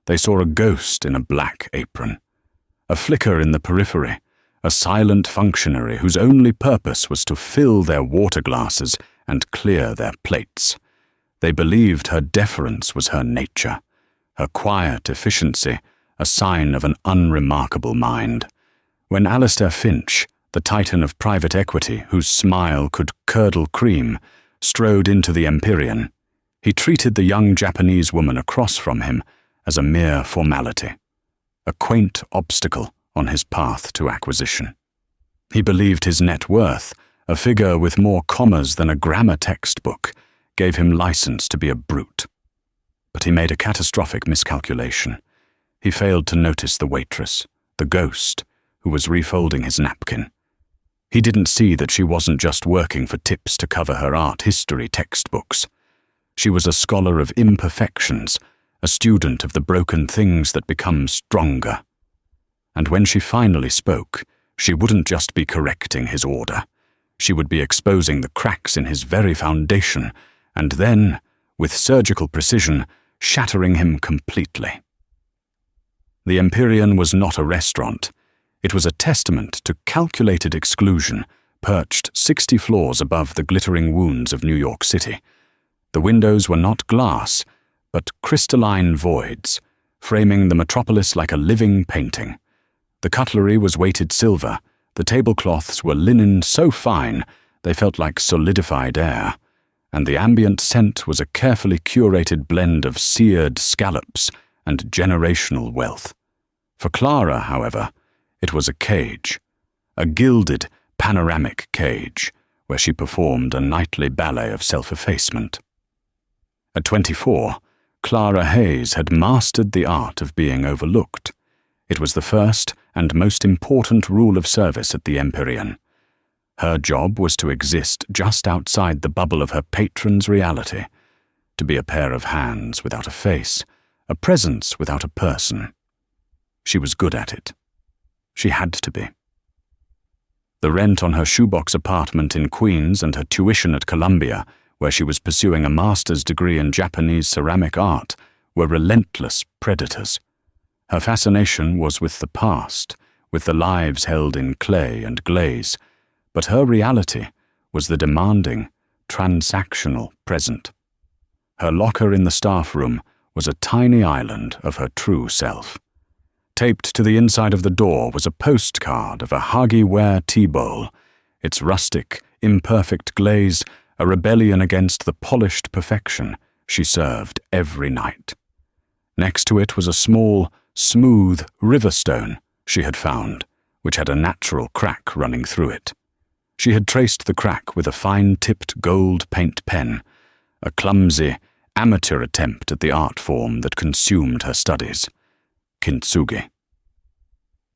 They saw a ghost in a black apron. A flicker in the periphery, a silent functionary whose only purpose was to fill their water glasses and clear their plates. They believed her deference was her nature, her quiet efficiency a sign of an unremarkable mind. When Alistair Finch, the titan of private equity whose smile could curdle cream, strode into the Empyrean, he treated the young Japanese woman across from him as a mere formality, a quaint obstacle on his path to acquisition. He believed his net worth, a figure with more commas than a grammar textbook, gave him license to be a brute. But he made a catastrophic miscalculation. He failed to notice the waitress, the ghost, who was refolding his napkin. He didn't see that she wasn't just working for tips to cover her art history textbooks. She was a scholar of imperfections, a student of the broken things that become stronger. And when she finally spoke, she wouldn't just be correcting his order. She would be exposing the cracks in his very foundation, and then, with surgical precision, shattering him completely. The Empyrean was not a restaurant. It was a testament to calculated exclusion, perched 60 floors above the glittering wounds of New York City. The windows were not glass, but crystalline voids, framing the metropolis like a living painting. The cutlery was weighted silver, the tablecloths were linen so fine they felt like solidified air, and the ambient scent was a carefully curated blend of seared scallops and generational wealth. For Clara, however, it was a cage, a gilded, panoramic cage, where she performed a nightly ballet of self-effacement. At 24, Clara Hayes had mastered the art of being overlooked. It was the first and most important rule of service at the Empyrean. Her job was to exist just outside the bubble of her patron's reality, to be a pair of hands without a face, a presence without a person. She was good at it. She had to be. The rent on her shoebox apartment in Queens and her tuition at Columbia, where she was pursuing a master's degree in Japanese ceramic art, were relentless predators. Her fascination was with the past, with the lives held in clay and glaze, but her reality was the demanding, transactional present. Her locker in the staff room was a tiny island of her true self. Taped to the inside of the door was a postcard of a Hagi-ware tea bowl, its rustic, imperfect glaze a rebellion against the polished perfection she served every night. Next to it was a small, smooth river stone she had found, which had a natural crack running through it. She had traced the crack with a fine-tipped gold paint pen, a clumsy, amateur attempt at the art form that consumed her studies. Kintsugi.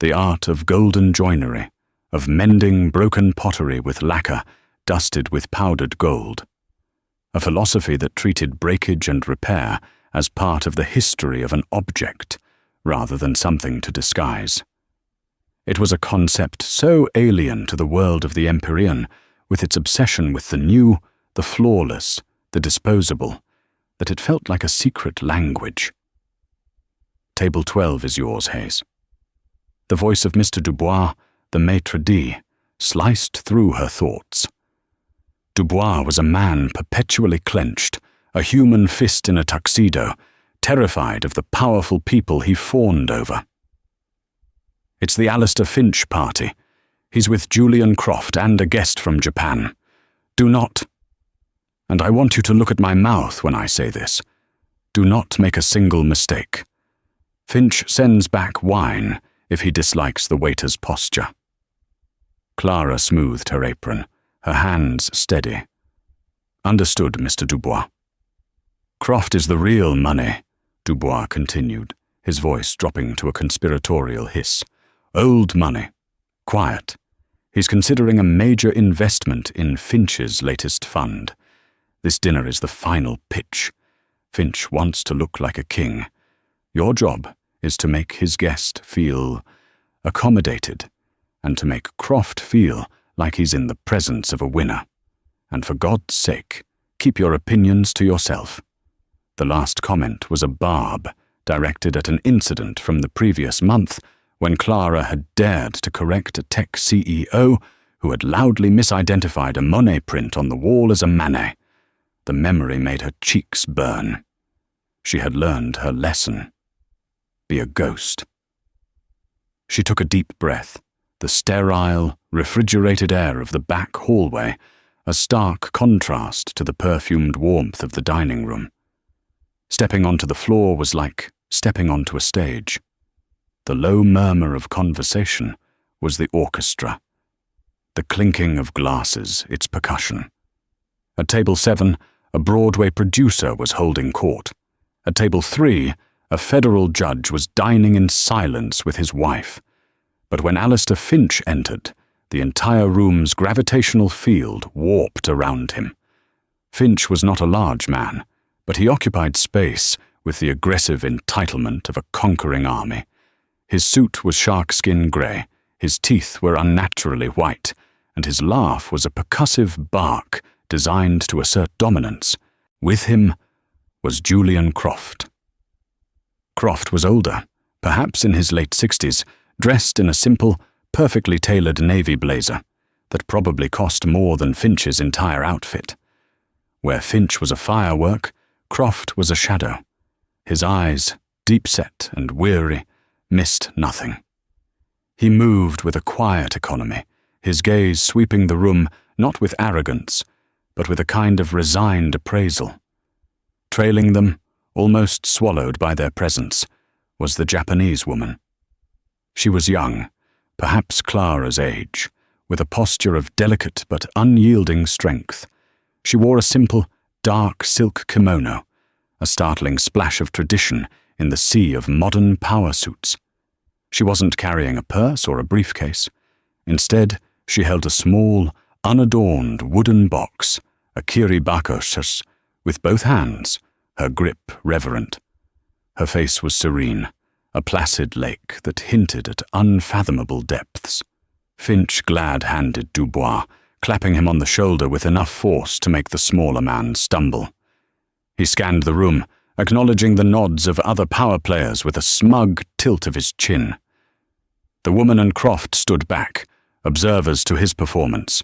The art of golden joinery, of mending broken pottery with lacquer dusted with powdered gold. A philosophy that treated breakage and repair as part of the history of an object, rather than something to disguise. It was a concept so alien to the world of the Empyrean, with its obsession with the new, the flawless, the disposable, that it felt like a secret language. Table 12 is yours, Hayes. The voice of Mr. Dubois, the maitre d', sliced through her thoughts. Dubois was a man perpetually clenched, a human fist in a tuxedo, terrified of the powerful people he fawned over. It's the Alistair Finch party. He's with Julian Croft and a guest from Japan. Do not, and I want you to look at my mouth when I say this, do not make a single mistake. Finch sends back wine if he dislikes the waiter's posture. Clara smoothed her apron, her hands steady. Understood, Mr. Dubois. Croft is the real money, Dubois continued, his voice dropping to a conspiratorial hiss. Old money. Quiet. He's considering a major investment in Finch's latest fund. This dinner is the final pitch. Finch wants to look like a king. Your job is to make his guest feel accommodated, and to make Croft feel like he's in the presence of a winner. And for God's sake, keep your opinions to yourself. The last comment was a barb directed at an incident from the previous month when Clara had dared to correct a tech CEO who had loudly misidentified a Monet print on the wall as a Manet. The memory made her cheeks burn. She had learned her lesson. Be a ghost. She took a deep breath. The sterile, refrigerated air of the back hallway, a stark contrast to the perfumed warmth of the dining room. Stepping onto the floor was like stepping onto a stage. The low murmur of conversation was the orchestra. The clinking of glasses, its percussion. At table 7, a Broadway producer was holding court. At table 3, a federal judge was dining in silence with his wife. But when Alistair Finch entered, the entire room's gravitational field warped around him. Finch was not a large man, but he occupied space with the aggressive entitlement of a conquering army. His suit was sharkskin grey, his teeth were unnaturally white, and his laugh was a percussive bark designed to assert dominance. With him was Julian Croft. Croft was older, perhaps in his late 60s, dressed in a simple, perfectly tailored navy blazer that probably cost more than Finch's entire outfit. Where Finch was a firework, Croft was a shadow. His eyes, deep-set and weary, missed nothing. He moved with a quiet economy, his gaze sweeping the room not with arrogance, but with a kind of resigned appraisal. Trailing them, almost swallowed by their presence, was the Japanese woman. She was young, perhaps Clara's age, with a posture of delicate but unyielding strength. She wore a simple, dark silk kimono, a startling splash of tradition in the sea of modern power suits. She wasn't carrying a purse or a briefcase. Instead, she held a small, unadorned wooden box, a kiribakosas, with both hands, her grip reverent. Her face was serene, a placid lake that hinted at unfathomable depths. Finch glad-handed Dubois, clapping him on the shoulder with enough force to make the smaller man stumble. He scanned the room, acknowledging the nods of other power players with a smug tilt of his chin. The woman and Croft stood back, observers to his performance.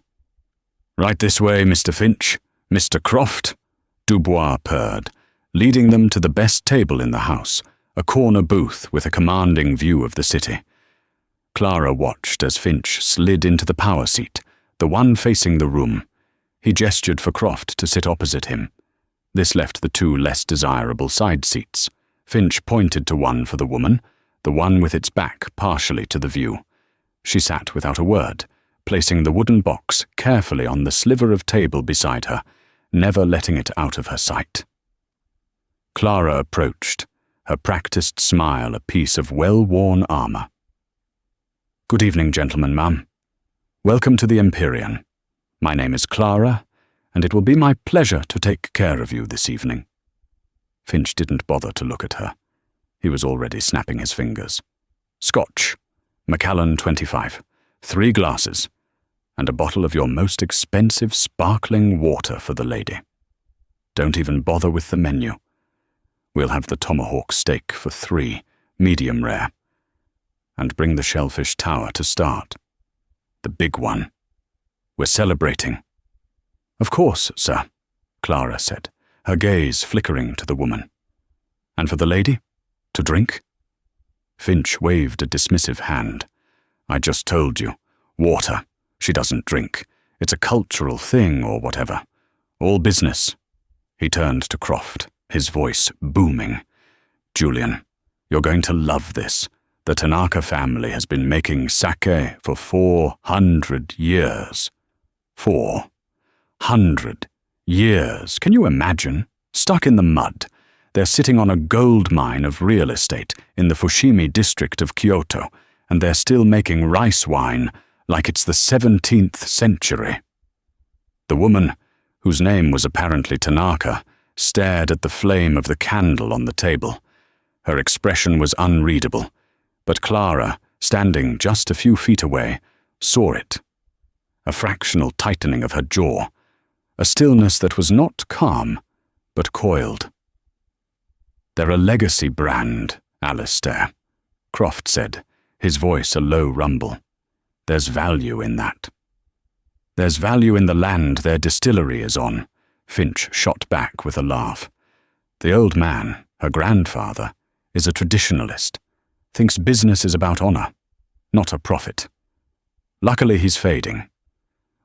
"Right this way, Mr. Finch, Mr. Croft," Dubois purred, leading them to the best table in the house, a corner booth with a commanding view of the city. Clara watched as Finch slid into the power seat, the one facing the room. He gestured for Croft to sit opposite him. This left the two less desirable side seats. Finch pointed to one for the woman, the one with its back partially to the view. She sat without a word, placing the wooden box carefully on the sliver of table beside her, never letting it out of her sight. Clara approached, her practiced smile a piece of well-worn armor. "Good evening, gentlemen, ma'am. Welcome to the Empyrean. My name is Clara, and it will be my pleasure to take care of you this evening." Finch didn't bother to look at her. He was already snapping his fingers. "Scotch, Macallan 25, 3 glasses, and a bottle of your most expensive sparkling water for the lady. Don't even bother with the menu. We'll have the tomahawk steak for 3, medium rare. And bring the shellfish tower to start. The big one. We're celebrating." "Of course, sir," Clara said, her gaze flickering to the woman. "And for the lady? To drink?" Finch waved a dismissive hand. "I just told you. Water. She doesn't drink. It's a cultural thing or whatever. All business." He turned to Croft, his voice booming. "Julian, you're going to love this. The Tanaka family has been making sake for 400 years. 400 years. Can you imagine? Stuck in the mud. They're sitting on a gold mine of real estate in the Fushimi district of Kyoto, and they're still making rice wine like it's the 17th century." The woman, whose name was apparently Tanaka, stared at the flame of the candle on the table. Her expression was unreadable, but Clara, standing just a few feet away, saw it. A fractional tightening of her jaw, a stillness that was not calm, but coiled. "They're a legacy brand," Alistair, Croft said, his voice a low rumble. There's value in that. There's value in the land their distillery is on, Finch shot back with a laugh. The old man, her grandfather, is a traditionalist, thinks business is about honor, not a profit. Luckily he's fading.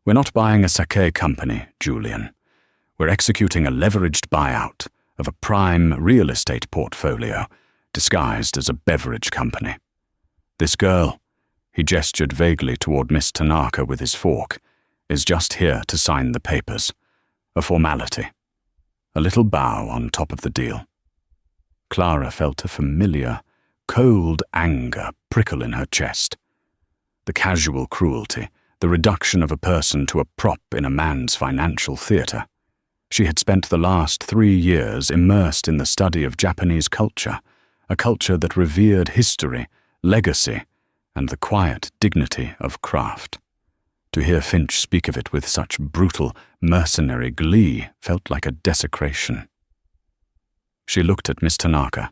We're not buying a sake company, Julian. We're executing a leveraged buyout of a prime real estate portfolio disguised as a beverage company. This girl, he gestured vaguely toward Miss Tanaka with his fork, is just here to sign the papers. A formality. A little bow on top of the deal. Clara felt a familiar, cold anger prickle in her chest. The casual cruelty, the reduction of a person to a prop in a man's financial theater. She had spent the last 3 years immersed in the study of Japanese culture, a culture that revered history, legacy, and the quiet dignity of craft. To hear Finch speak of it with such brutal, mercenary glee felt like a desecration. She looked at Miss Tanaka.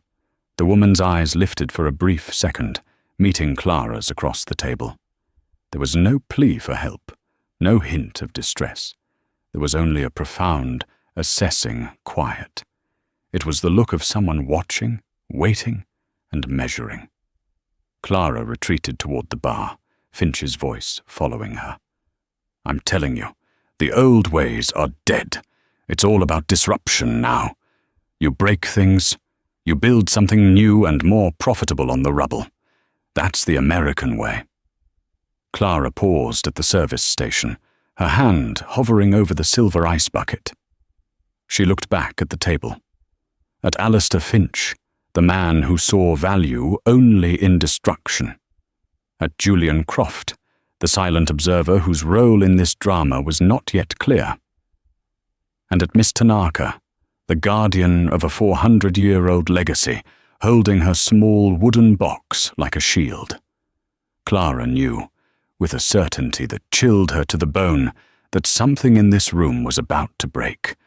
The woman's eyes lifted for a brief second, meeting Clara's across the table. There was no plea for help, no hint of distress. There was only a profound, assessing quiet. It was the look of someone watching, waiting, and measuring. Clara retreated toward the bar, Finch's voice following her. I'm telling you, the old ways are dead. It's all about disruption now. You break things, you build something new and more profitable on the rubble. That's the American way. Clara paused at the service station, her hand hovering over the silver ice bucket. She looked back at the table. At Alistair Finch, the man who saw value only in destruction. At Julian Croft, the silent observer whose role in this drama was not yet clear. And at Miss Tanaka, the guardian of a 400-year-old legacy, holding her small wooden box like a shield. Clara knew, with a certainty that chilled her to the bone, that something in this room was about to break.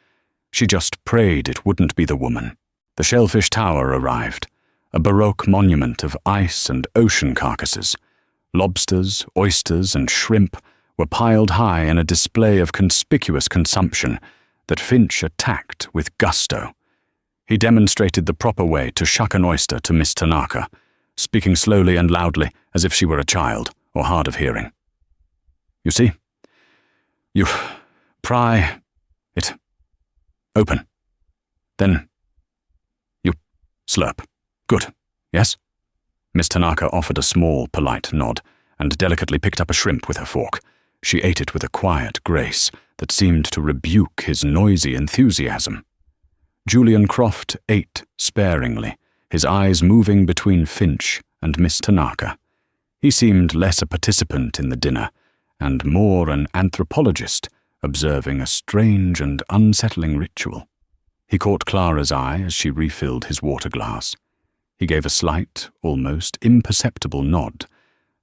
She just prayed it wouldn't be the woman. The Shellfish Tower arrived, a Baroque monument of ice and ocean carcasses. Lobsters, oysters, and shrimp were piled high in a display of conspicuous consumption that Finch attacked with gusto. He demonstrated the proper way to shuck an oyster to Miss Tanaka, speaking slowly and loudly as if she were a child or hard of hearing. You see, you pry it open. Then you slurp. Good, yes? Miss Tanaka offered a small, polite nod and delicately picked up a shrimp with her fork. She ate it with a quiet grace that seemed to rebuke his noisy enthusiasm. Julian Croft ate sparingly, his eyes moving between Finch and Miss Tanaka. He seemed less a participant in the dinner and more an anthropologist observing a strange and unsettling ritual. He caught Clara's eye as she refilled his water glass. He gave a slight, almost imperceptible nod,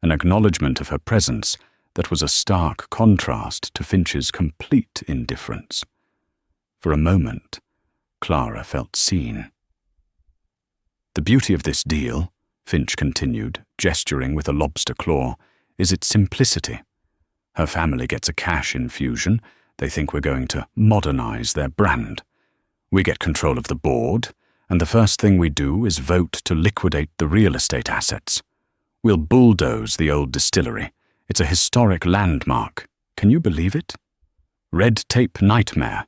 an acknowledgement of her presence that was a stark contrast to Finch's complete indifference. For a moment, Clara felt seen. The beauty of this deal, Finch continued, gesturing with a lobster claw, is its simplicity. Her family gets a cash infusion. They think we're going to modernize their brand. We get control of the board, and the first thing we do is vote to liquidate the real estate assets. We'll bulldoze the old distillery. It's a historic landmark. Can you believe it? Red tape nightmare.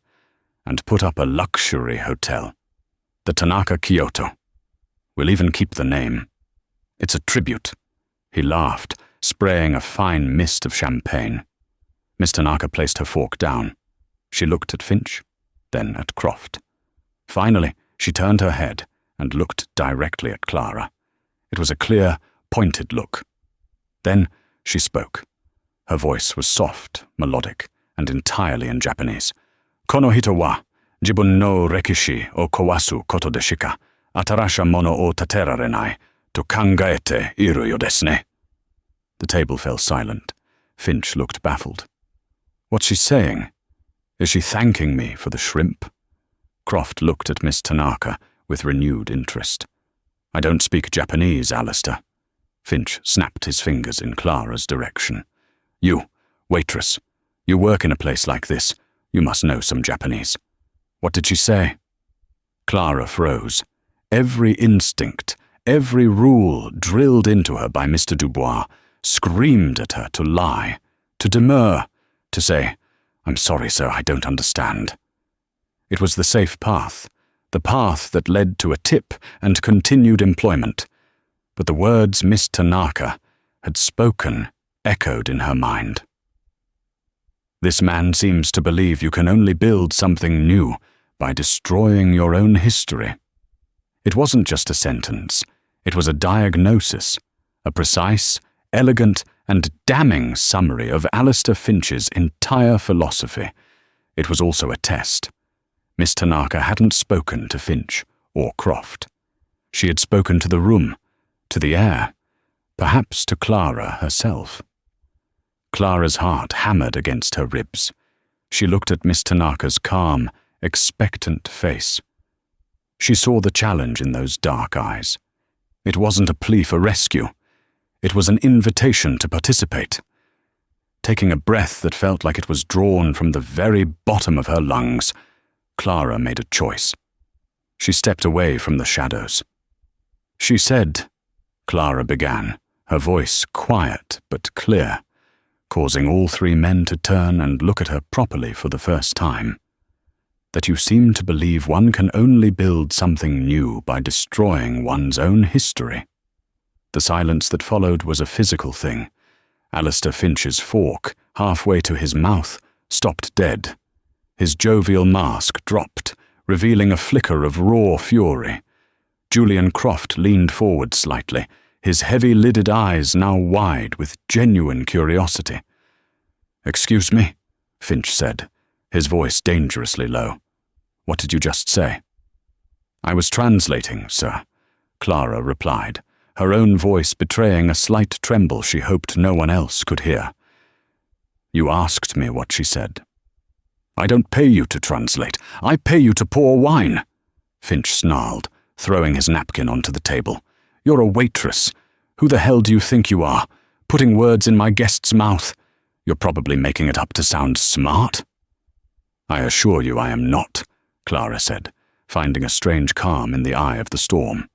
And put up a luxury hotel. The Tanaka Kyoto. We'll even keep the name. It's a tribute. He laughed, spraying a fine mist of champagne. Miss Tanaka placed her fork down. She looked at Finch, then at Croft. Finally, she turned her head and looked directly at Clara. It was a clear, pointed look. Then she spoke. Her voice was soft, melodic, and entirely in Japanese. Kono hito wa, jibun no rekishi o kawasu koto de shika, atarasha mono o taterarenai, to kangaete iru yo desu ne. The table fell silent. Finch looked baffled. What's she saying? Is she thanking me for the shrimp? Croft looked at Miss Tanaka with renewed interest. I don't speak Japanese, Alistair. Finch snapped his fingers in Clara's direction. You, waitress, you work in a place like this. You must know some Japanese. What did she say? Clara froze. Every instinct, every rule drilled into her by Mr. Dubois screamed at her to lie, to demur, to say, I'm sorry, sir, I don't understand. It was the safe path, the path that led to a tip and continued employment. But the words Miss Tanaka had spoken echoed in her mind. This man seems to believe you can only build something new by destroying your own history. It wasn't just a sentence. It was a diagnosis, a precise, elegant, and damning summary of Alistair Finch's entire philosophy. It was also a test. Miss Tanaka hadn't spoken to Finch or Croft. She had spoken to the room, to the air, perhaps to Clara herself. Clara's heart hammered against her ribs. She looked at Miss Tanaka's calm, expectant face. She saw the challenge in those dark eyes. It wasn't a plea for rescue. It was an invitation to participate. Taking a breath that felt like it was drawn from the very bottom of her lungs, Clara made a choice. She stepped away from the shadows. She said, Clara began, her voice quiet but clear, causing all three men to turn and look at her properly for the first time, that you seem to believe one can only build something new by destroying one's own history. The silence that followed was a physical thing. Alistair Finch's fork, halfway to his mouth, stopped dead. His jovial mask dropped, revealing a flicker of raw fury. Julian Croft leaned forward slightly, his heavy-lidded eyes now wide with genuine curiosity. "Excuse me," Finch said, his voice dangerously low. "What did you just say?" "I was translating, sir," Clara replied, her own voice betraying a slight tremble she hoped no one else could hear. "You asked me what she said." "I don't pay you to translate. I pay you to pour wine," Finch snarled, throwing his napkin onto the table. "You're a waitress. Who the hell do you think you are? Putting words in my guest's mouth. You're probably making it up to sound smart." "I assure you I am not," Clara said, finding a strange calm in the eye of the storm.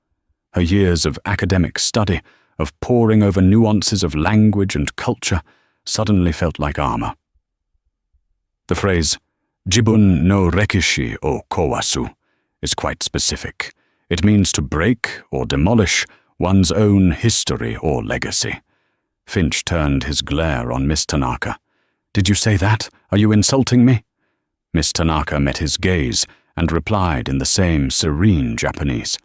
Her years of academic study, of poring over nuances of language and culture, suddenly felt like armor. The phrase, "jibun no rekishi o kowasu," is quite specific. It means to break or demolish one's own history or legacy. Finch turned his glare on Miss Tanaka. "Did you say that? Are you insulting me?" Miss Tanaka met his gaze and replied in the same serene Japanese.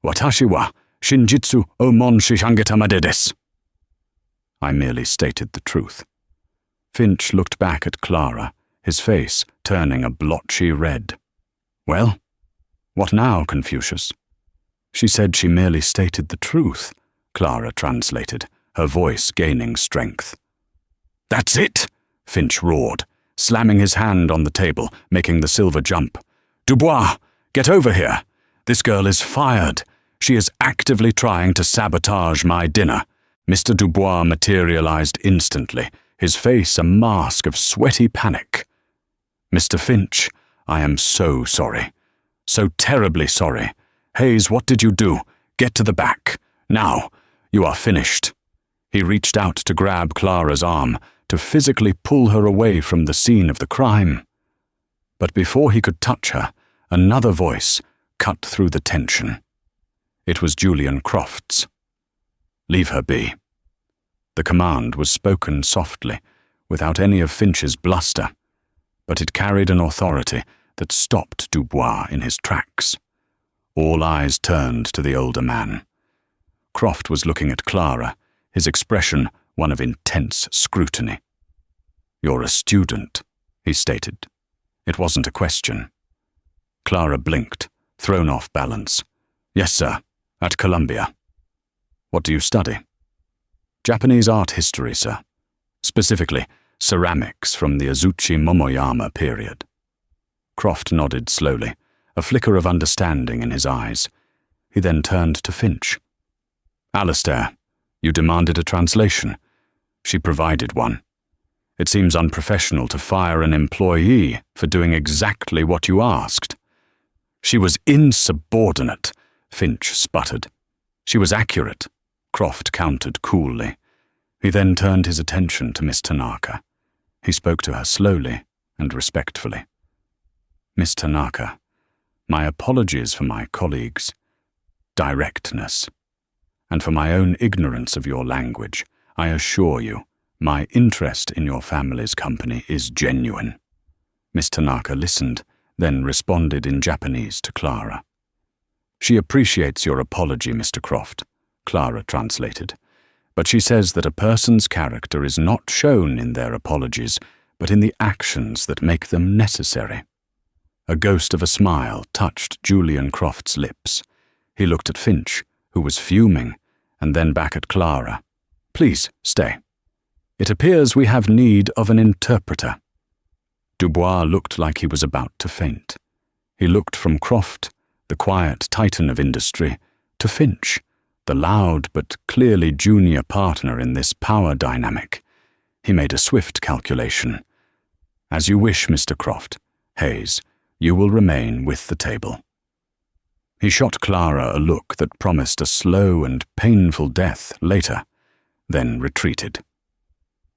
"Watashi wa shinjitsu o mon shishangetamade desu." I merely stated the truth. Finch looked back at Clara, his face turning a blotchy red. "Well, what now, Confucius?" "She said she merely stated the truth," Clara translated, her voice gaining strength. "That's it!" Finch roared, slamming his hand on the table, making the silver jump. "Dubois, get over here! This girl is fired. She is actively trying to sabotage my dinner." Mr. Dubois materialized instantly, his face a mask of sweaty panic. "Mr. Finch, I am so sorry. So terribly sorry. Hayes, what did you do? Get to the back. Now, you are finished." He reached out to grab Clara's arm, to physically pull her away from the scene of the crime. But before he could touch her, another voice cut through the tension. It was Julian Croft's. "Leave her be." The command was spoken softly, without any of Finch's bluster, but it carried an authority that stopped Dubois in his tracks. All eyes turned to the older man. Croft was looking at Clara, his expression one of intense scrutiny. "You're a student," he stated. It wasn't a question. Clara blinked, thrown off balance. "Yes, sir, at Columbia." "What do you study?" "Japanese art history, sir. Specifically, ceramics from the Azuchi Momoyama period." Croft nodded slowly, a flicker of understanding in his eyes. He then turned to Finch. "Alistair, you demanded a translation. She provided one. It seems unprofessional to fire an employee for doing exactly what you asked." "She was insubordinate," Finch sputtered. "She was accurate," Croft countered coolly. He then turned his attention to Miss Tanaka. He spoke to her slowly and respectfully. "Miss Tanaka, my apologies for my colleagues' directness, and for my own ignorance of your language. I assure you, my interest in your family's company is genuine." Miss Tanaka listened, then responded in Japanese to Clara. "She appreciates your apology, Mr. Croft," Clara translated, "but she says that a person's character is not shown in their apologies, but in the actions that make them necessary." A ghost of a smile touched Julian Croft's lips. He looked at Finch, who was fuming, and then back at Clara. "Please, stay. It appears we have need of an interpreter." Dubois looked like he was about to faint. He looked from Croft, the quiet titan of industry, to Finch, the loud but clearly junior partner in this power dynamic. He made a swift calculation. "As you wish, Mr. Croft. Hayes, you will remain with the table." He shot Clara a look that promised a slow and painful death later, then retreated.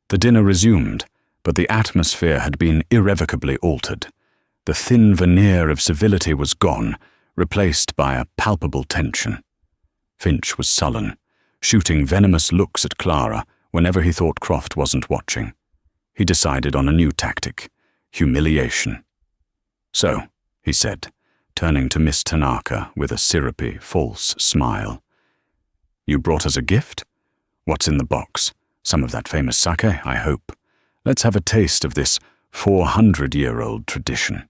The dinner resumed, but the atmosphere had been irrevocably altered. The thin veneer of civility was gone, replaced by a palpable tension. Finch was sullen, shooting venomous looks at Clara whenever he thought Croft wasn't watching. He decided on a new tactic: humiliation. "So," he said, turning to Miss Tanaka with a syrupy, false smile, "you brought us a gift? What's in the box? Some of that famous sake, I hope. Let's have a taste of this 400-year-old tradition."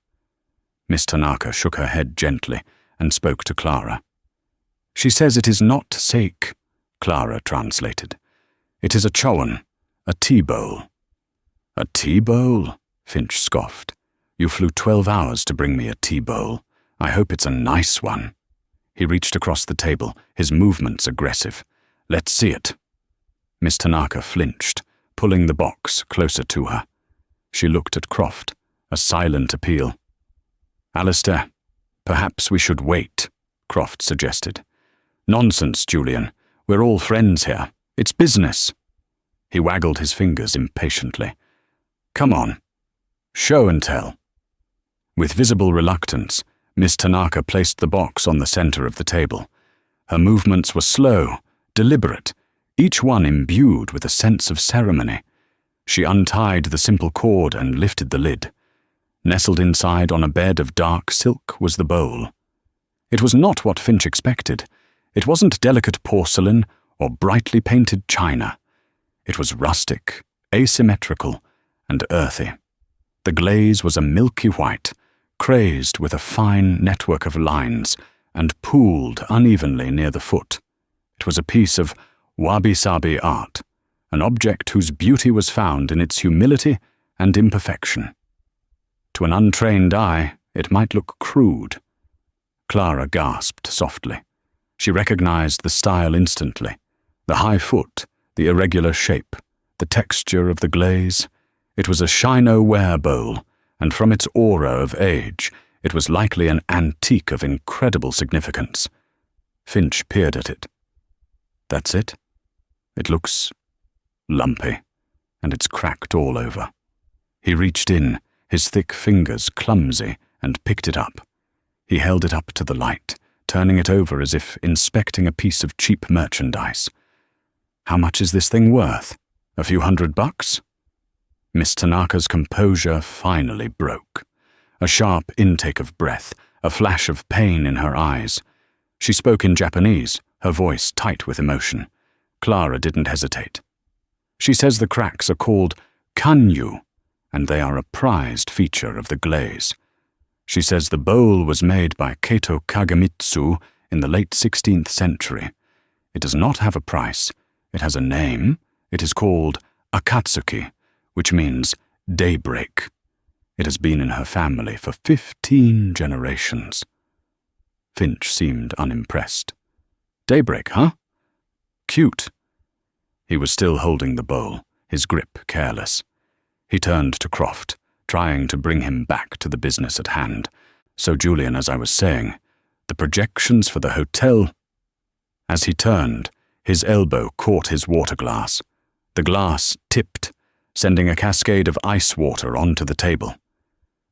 Miss Tanaka shook her head gently and spoke to Clara. "She says it is not sake," Clara translated. "It is a chowan, a tea bowl." "A tea bowl?" Finch scoffed. "You flew 12 hours to bring me a tea bowl. I hope it's a nice one." He reached across the table, his movements aggressive. "Let's see it." Miss Tanaka flinched, pulling the box closer to her. She looked at Croft, a silent appeal. "Alistair, perhaps we should wait," Croft suggested. "Nonsense, Julian. We're all friends here. It's business." He waggled his fingers impatiently. "Come on. Show and tell." With visible reluctance, Miss Tanaka placed the box on the center of the table. Her movements were slow, deliberate, each one imbued with a sense of ceremony. She untied the simple cord and lifted the lid. Nestled inside on a bed of dark silk was the bowl. It was not what Finch expected. It wasn't delicate porcelain or brightly painted china. It was rustic, asymmetrical, and earthy. The glaze was a milky white, crazed with a fine network of lines, and pooled unevenly near the foot. It was a piece of wabi-sabi art, an object whose beauty was found in its humility and imperfection. To an untrained eye, it might look crude. Clara gasped softly. She recognized the style instantly. The high foot, the irregular shape, the texture of the glaze. It was a chino-ware bowl, and from its aura of age, it was likely an antique of incredible significance. Finch peered at it. "That's it? It looks lumpy, and it's cracked all over." He reached in, his thick fingers clumsy, and picked it up. He held it up to the light, turning it over as if inspecting a piece of cheap merchandise. "How much is this thing worth? A few $100? Miss Tanaka's composure finally broke. A sharp intake of breath, a flash of pain in her eyes. She spoke in Japanese, her voice tight with emotion. Clara didn't hesitate. "She says the cracks are called kanyu, and they are a prized feature of the glaze. She says the bowl was made by Kato Kagemitsu in the late 16th century. It does not have a price. It has a name. It is called Akatsuki, which means daybreak. It has been in her family for 15 generations. Finch seemed unimpressed. "Daybreak, huh? Cute." He was still holding the bowl, his grip careless. He turned to Croft, trying to bring him back to the business at hand. "So, Julian, as I was saying, the projections for the hotel—" As he turned, his elbow caught his water glass. The glass tipped, sending a cascade of ice water onto the table.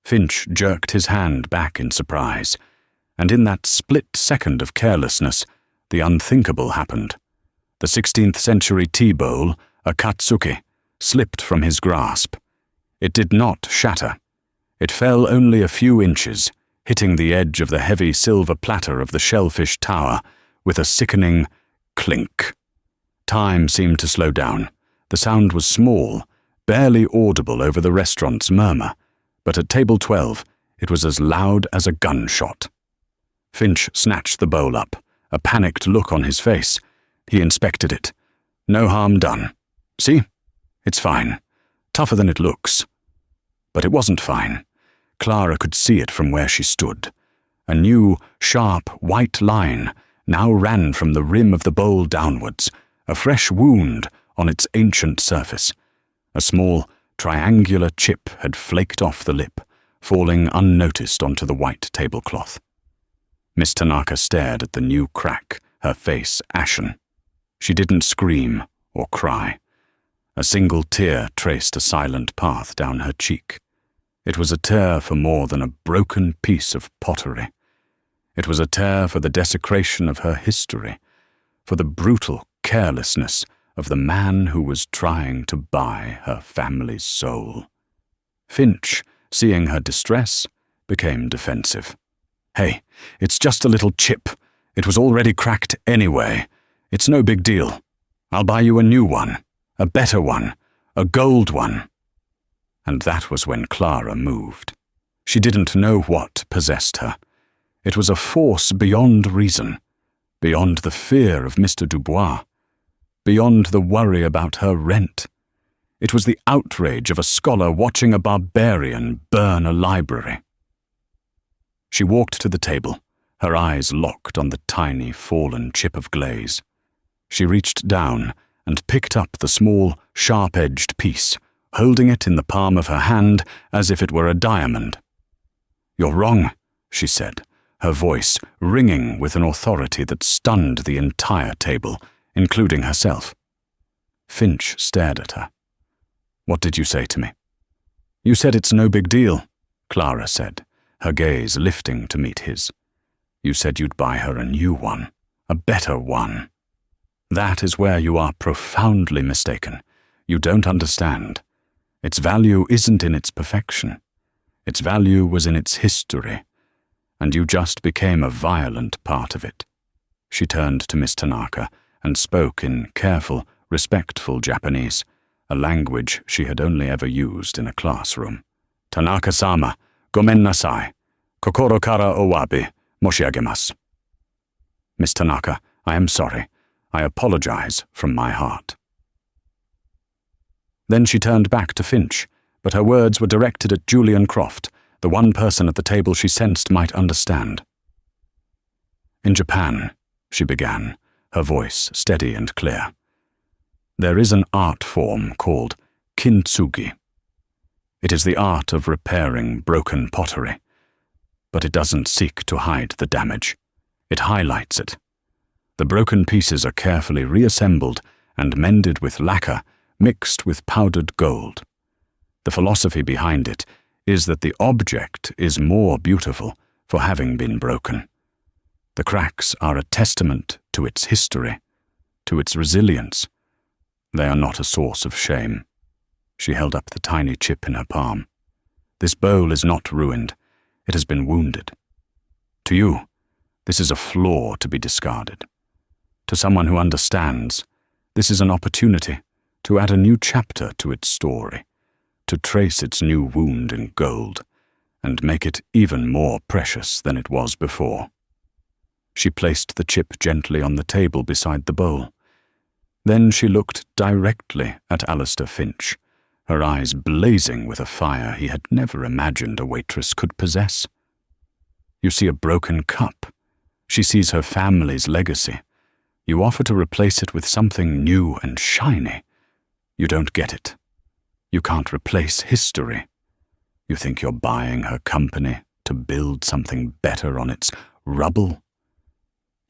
Finch jerked his hand back in surprise, and in that split second of carelessness, the unthinkable happened. The 16th century tea bowl, a katsuki, slipped from his grasp. It did not shatter. It fell only a few inches, hitting the edge of the heavy silver platter of the shellfish tower with a sickening clink. Time seemed to slow down. The sound was small, barely audible over the restaurant's murmur, but at table 12 it was as loud as a gunshot. Finch snatched the bowl up, a panicked look on his face. He inspected it. No harm done. "See? It's fine. Tougher than it looks." But it wasn't fine. Clara could see it from where she stood. A new, sharp, white line now ran from the rim of the bowl downwards, a fresh wound on its ancient surface. A small, triangular chip had flaked off the lip, falling unnoticed onto the white tablecloth. Miss Tanaka stared at the new crack, her face ashen. She didn't scream or cry. A single tear traced a silent path down her cheek. It was a tear for more than a broken piece of pottery. It was a tear for the desecration of her history, for the brutal carelessness of the man who was trying to buy her family's soul. Finch, seeing her distress, became defensive. "Hey, it's just a little chip. It was already cracked anyway. It's no big deal. I'll buy you a new one, a better one, a gold one." And that was when Clara moved. She didn't know what possessed her. It was a force beyond reason, beyond the fear of Mr. Dubois, beyond the worry about her rent. It was the outrage of a scholar watching a barbarian burn a library. She walked to the table, her eyes locked on the tiny, fallen chip of glaze. She reached down and picked up the small, sharp-edged piece, holding it in the palm of her hand as if it were a diamond. "You're wrong," she said, her voice ringing with an authority that stunned the entire table, including herself. Finch stared at her. "What did you say to me?" "You said it's no big deal," Clara said, her gaze lifting to meet his. "You said you'd buy her a new one, a better one. That is where you are profoundly mistaken. You don't understand. Its value isn't in its perfection. Its value was in its history, and you just became a violent part of it." She turned to Miss Tanaka and spoke in careful, respectful Japanese, a language she had only ever used in a classroom. "Tanaka-sama, gomen nasai. Kokoro kara owabi moshiagemasu." "Miss Tanaka, I am sorry. I apologize from my heart." Then she turned back to Finch, but her words were directed at Julian Croft, the one person at the table she sensed might understand. "In Japan," she began, her voice steady and clear, "there is an art form called kintsugi. It is the art of repairing broken pottery, but it doesn't seek to hide the damage. It highlights it. The broken pieces are carefully reassembled and mended with lacquer mixed with powdered gold. The philosophy behind it is that the object is more beautiful for having been broken. The cracks are a testament to its history, to its resilience. They are not a source of shame." She held up the tiny chip in her palm. "This bowl is not ruined. It has been wounded. To you, this is a flaw to be discarded. To someone who understands, this is an opportunity to add a new chapter to its story, to trace its new wound in gold, and make it even more precious than it was before." She placed the chip gently on the table beside the bowl. Then she looked directly at Alistair Finch, her eyes blazing with a fire he had never imagined a waitress could possess. "You see a broken cup. She sees her family's legacy. You offer to replace it with something new and shiny. You don't get it. You can't replace history. You think you're buying her company to build something better on its rubble.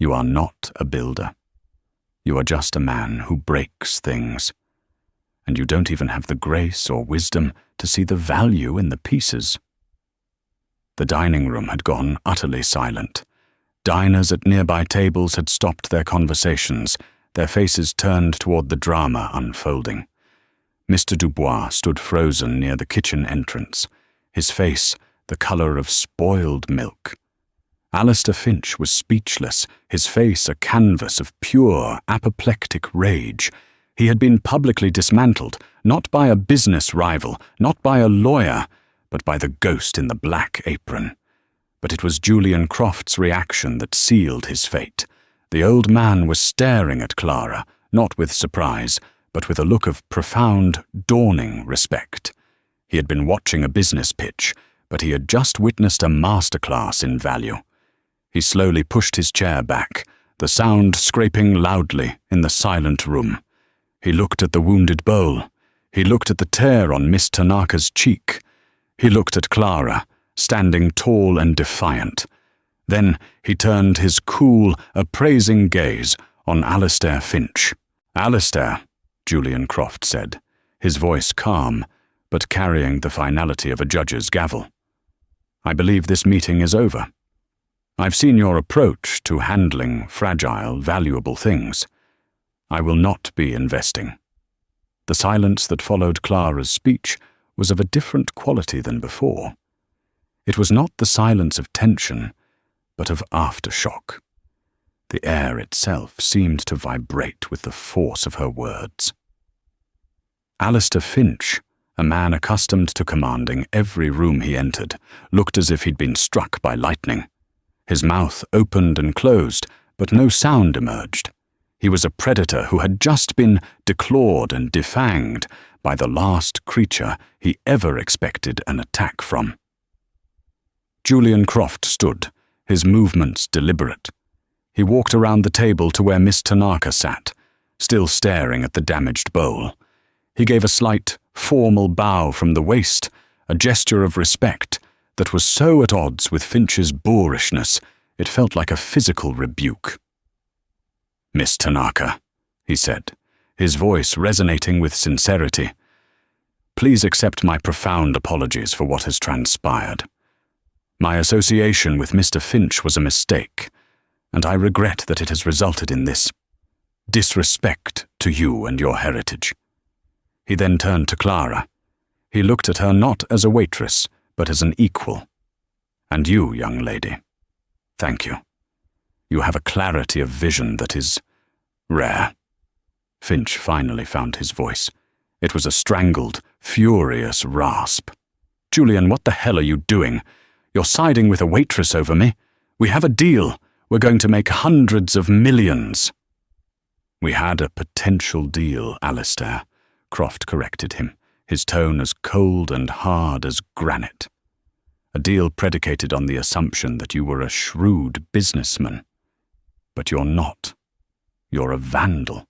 You are not a builder. You are just a man who breaks things. And you don't even have the grace or wisdom to see the value in the pieces. The dining room had gone utterly silent. Diners at nearby tables had stopped their conversations, their faces turned toward the drama unfolding. Mr. Dubois stood frozen near the kitchen entrance, his face the color of spoiled milk. Alistair Finch was speechless, his face a canvas of pure, apoplectic rage. He had been publicly dismantled, not by a business rival, not by a lawyer, but by the ghost in the black apron. But it was Julian Croft's reaction that sealed his fate. The old man was staring at Clara, not with surprise, but with a look of profound, dawning respect. He had been watching a business pitch, but he had just witnessed a masterclass in value. He slowly pushed his chair back, the sound scraping loudly in the silent room. He looked at the wounded bowl. He looked at the tear on Miss Tanaka's cheek. He looked at Clara, standing tall and defiant. Then he turned his cool, appraising gaze on Alistair Finch. "Alistair," Julian Croft said, his voice calm, but carrying the finality of a judge's gavel. "I believe this meeting is over. I've seen your approach to handling fragile, valuable things. I will not be investing." The silence that followed Clara's speech was of a different quality than before. It was not the silence of tension, but of aftershock. The air itself seemed to vibrate with the force of her words. Alistair Finch, a man accustomed to commanding every room he entered, looked as if he'd been struck by lightning. His mouth opened and closed, but no sound emerged. He was a predator who had just been declawed and defanged by the last creature he ever expected an attack from. Julian Croft stood, his movements deliberate. He walked around the table to where Miss Tanaka sat, still staring at the damaged bowl. He gave a slight, formal bow from the waist, a gesture of respect that was so at odds with Finch's boorishness, it felt like a physical rebuke. "Miss Tanaka," he said, his voice resonating with sincerity, "please accept my profound apologies for what has transpired. My association with Mr. Finch was a mistake, and I regret that it has resulted in this disrespect to you and your heritage." He then turned to Clara. He looked at her not as a waitress, but as an equal. "And you, young lady, thank you. You have a clarity of vision that is rare." Finch finally found his voice. It was a strangled, furious rasp. "Julian, what the hell are you doing? You're siding with a waitress over me. We have a deal. We're going to make hundreds of millions." "We had a potential deal, Alistair," Croft corrected him, his tone as cold and hard as granite. "A deal predicated on the assumption that you were a shrewd businessman. But you're not. You're a vandal.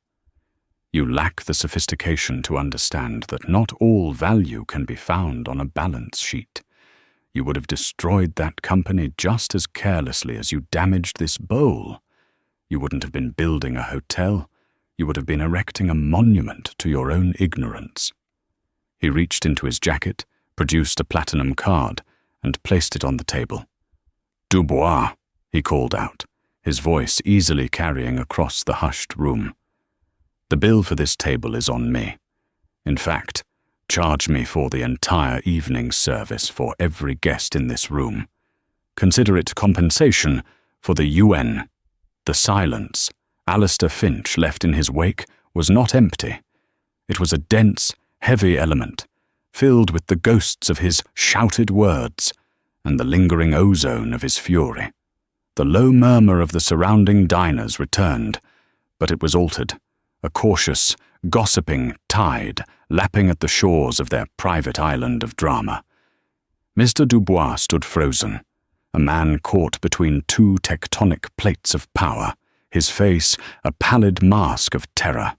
You lack the sophistication to understand that not all value can be found on a balance sheet. You would have destroyed that company just as carelessly as you damaged this bowl. You wouldn't have been building a hotel. You would have been erecting a monument to your own ignorance." He reached into his jacket, produced a platinum card, and placed it on the table. "Dubois," he called out, his voice easily carrying across the hushed room. "The bill for this table is on me. In fact, charge me for the entire evening service for every guest in this room. Consider it compensation for the UN." The silence Alistair Finch left in his wake was not empty. It was a dense, heavy element, filled with the ghosts of his shouted words and the lingering ozone of his fury. The low murmur of the surrounding diners returned, but it was altered, a cautious, gossiping tide lapping at the shores of their private island of drama. Mr. Dubois stood frozen, a man caught between two tectonic plates of power, his face a pallid mask of terror.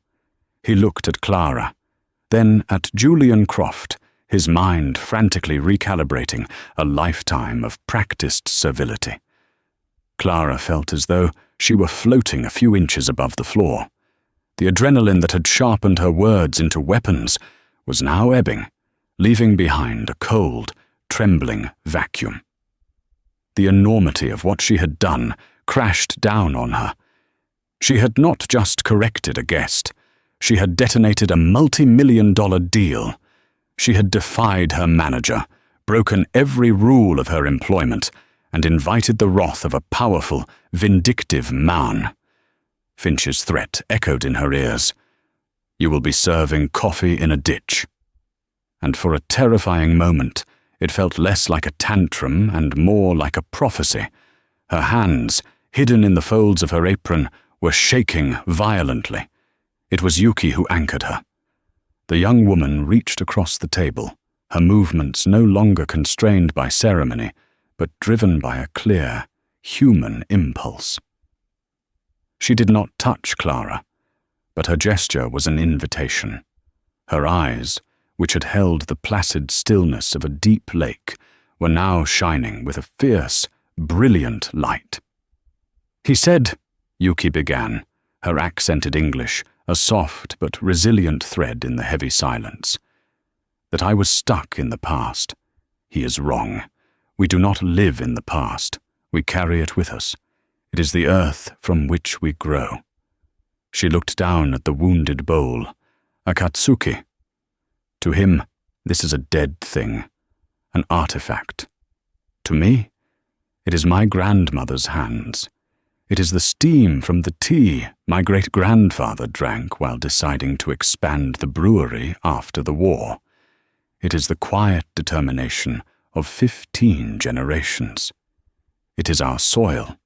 He looked at Clara, then at Julian Croft, his mind frantically recalibrating a lifetime of practiced servility. Clara felt as though she were floating a few inches above the floor. The adrenaline that had sharpened her words into weapons was now ebbing, leaving behind a cold, trembling vacuum. The enormity of what she had done crashed down on her. She had not just corrected a guest. She had detonated a multi-million-dollar deal. She had defied her manager, broken every rule of her employment, and invited the wrath of a powerful, vindictive man. Finch's threat echoed in her ears. "You will be serving coffee in a ditch." And for a terrifying moment, it felt less like a tantrum and more like a prophecy. Her hands, hidden in the folds of her apron, were shaking violently. It was Yuki who anchored her. The young woman reached across the table, her movements no longer constrained by ceremony, but driven by a clear, human impulse. She did not touch Clara, but her gesture was an invitation. Her eyes, which had held the placid stillness of a deep lake, were now shining with a fierce, brilliant light. "He said," Yuki began, her accented English a soft but resilient thread in the heavy silence, "that I was stuck in the past. He is wrong. We do not live in the past. We carry it with us. It is the earth from which we grow." She looked down at the wounded bowl. "Akatsuki. To him, this is a dead thing, an artifact. To me, it is my grandmother's hands. It is the steam from the tea my great-grandfather drank while deciding to expand the brewery after the war. It is the quiet determination of 15 generations. It is our soil."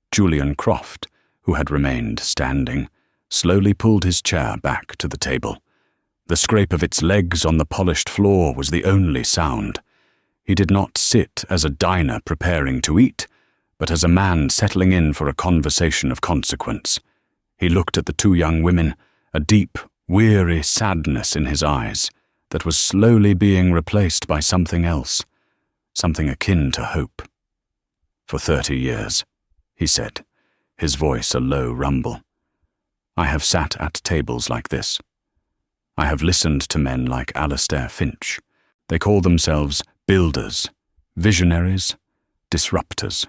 Julian Croft, who had remained standing, slowly pulled his chair back to the table. The scrape of its legs on the polished floor was the only sound. He did not sit as a diner preparing to eat, but as a man settling in for a conversation of consequence. He looked at the two young women, a deep, weary sadness in his eyes that was slowly being replaced by something else, something akin to hope. "For 30 years, he said, his voice a low rumble, "I have sat at tables like this. I have listened to men like Alastair Finch. They call themselves builders, visionaries, disruptors.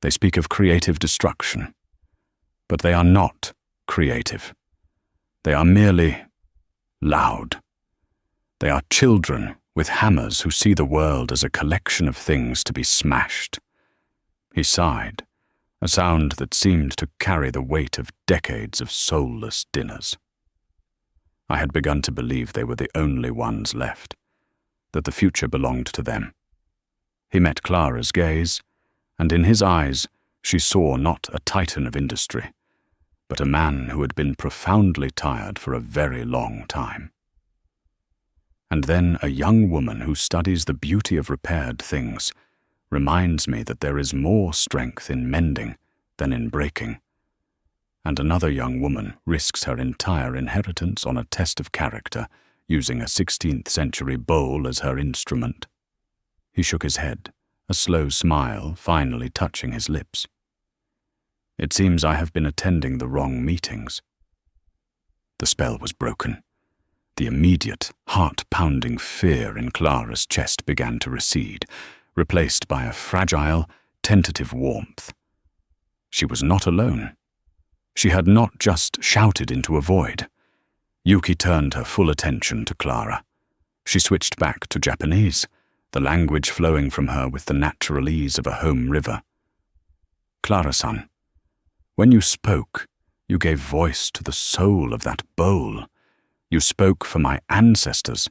They speak of creative destruction. But they are not creative. They are merely loud. They are children with hammers who see the world as a collection of things to be smashed." He sighed, a sound that seemed to carry the weight of decades of soulless dinners. I had begun to believe they were the only ones left, that the future belonged to them. He met Clara's gaze, and in his eyes she saw not a titan of industry, but a man who had been profoundly tired for a very long time. And then a young woman who studies the beauty of repaired things reminds me that there is more strength in mending than in breaking. And another young woman risks her entire inheritance on a test of character, using a 16th century bowl as her instrument. He shook his head, a slow smile finally touching his lips. "It seems I have been attending the wrong meetings." The spell was broken. The immediate, heart-pounding fear in Clara's chest began to recede, replaced by a fragile, tentative warmth. She was not alone. She had not just shouted into a void. Yuki turned her full attention to Clara. She switched back to Japanese, the language flowing from her with the natural ease of a home river. "Clara-san, when you spoke, you gave voice to the soul of that bowl. You spoke for my ancestors.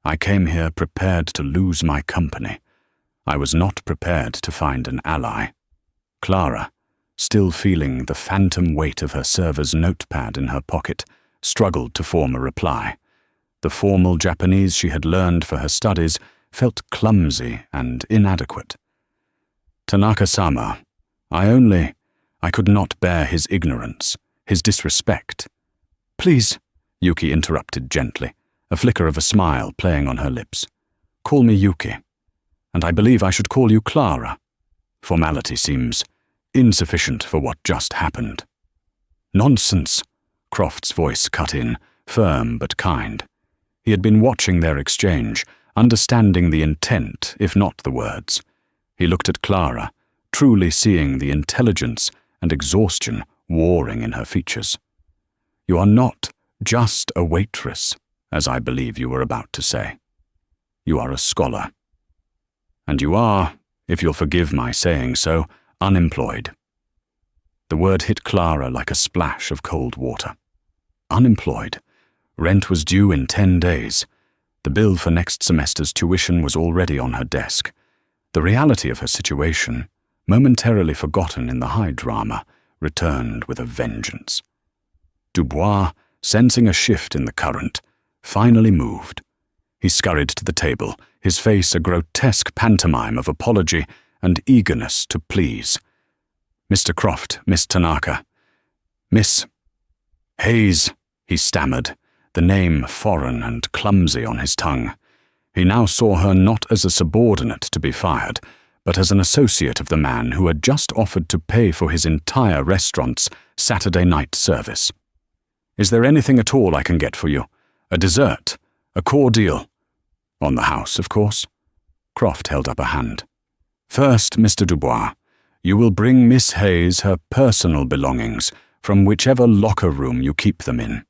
I came here prepared to lose my company. I was not prepared to find an ally." Clara, still feeling the phantom weight of her server's notepad in her pocket, struggled to form a reply. The formal Japanese she had learned for her studies felt clumsy and inadequate. Tanaka-sama, I could not bear his ignorance, his disrespect. Please, Yuki interrupted gently, a flicker of a smile playing on her lips. Call me Yuki, and I believe I should call you Clara. Formality seems insufficient for what just happened. Nonsense, Croft's voice cut in, firm but kind. He had been watching their exchange, understanding the intent, if not the words. He looked at Clara, truly seeing the intelligence and exhaustion warring in her features. You are not just a waitress, as I believe you were about to say. You are a scholar. And you are, if you'll forgive my saying so, unemployed. The word hit Clara like a splash of cold water. Unemployed. Rent was due in 10 days. The bill for next semester's tuition was already on her desk. The reality of her situation, momentarily forgotten in the high drama, returned with a vengeance. Dubois, sensing a shift in the current, finally moved. He scurried to the table, his face a grotesque pantomime of apology and eagerness to please. Mr. Croft, Miss Tanaka. Miss Hayes, he stammered, the name foreign and clumsy on his tongue. He now saw her not as a subordinate to be fired, but as an associate of the man who had just offered to pay for his entire restaurant's Saturday night service. Is there anything at all I can get for you? A dessert? A cordial? On the house, of course. Croft held up a hand. First, Mr. Dubois, you will bring Miss Hayes her personal belongings from whichever locker room you keep them in.